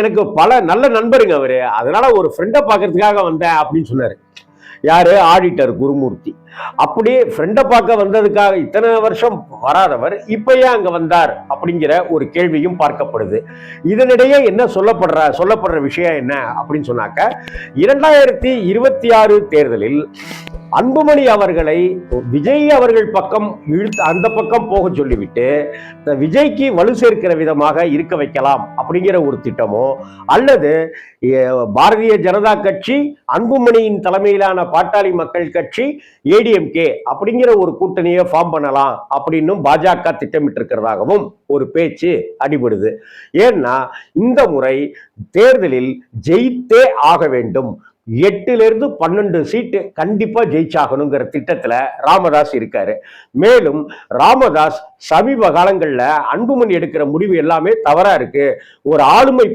எனக்கு பல நல்ல நண்பருங்க அவரு. அதனால ஒரு ஃப்ரெண்டை பார்க்கறதுக்காக வந்தேன் அப்படின்னு சொன்னாரு. யாரு? ஆடிட்டர் குருமூர்த்தி. அப்படியே ஃப்ரெண்டை பார்க்க வந்ததுக்காக இத்தனை வருஷம் வராதவர் இப்ப ஏன் அங்க வந்தார் அப்படிங்கிற ஒரு கேள்வியும் பார்க்கப்படுது. இதனிடையே என்ன சொல்லப்படுற விஷயம் என்ன அப்படின்னு சொன்னாக்க, 2026 தேர்தலில் அன்புமணி அவர்களை விஜய் அவர்கள் பக்கம் அந்த பக்கம் போக சொல்லிவிட்டு விஜய்க்கு வலு சேர்க்கிற விதமாக இருக்க வைக்கலாம் அப்படிங்கிற ஒரு திட்டமோ, அல்லது பாரதிய ஜனதா கட்சி அன்புமணியின் தலைமையிலான பாட்டாளி மக்கள் கட்சி ஏடிஎம்கே அப்படிங்கிற ஒரு கூட்டணியை ஃபார்ம் பண்ணலாம் அப்படின்னு பாஜக திட்டமிட்டு இருக்கிறதாகவும் ஒரு பேச்சு அடிபடுது. ஏன்னா இந்த முறை தேர்தலில் ஜெயித்தே ஆக வேண்டும், 8 to 12 சீட்டு கண்டிப்பா ஜெயிச்சாகணுங்கிற திட்டத்துல ராமதாஸ் இருக்காரு. மேலும் ராமதாஸ் சமீப காலங்கள்ல அன்புமணி எடுக்கிற முடிவு எல்லாமே தவறா இருக்கு, ஒரு ஆளுமை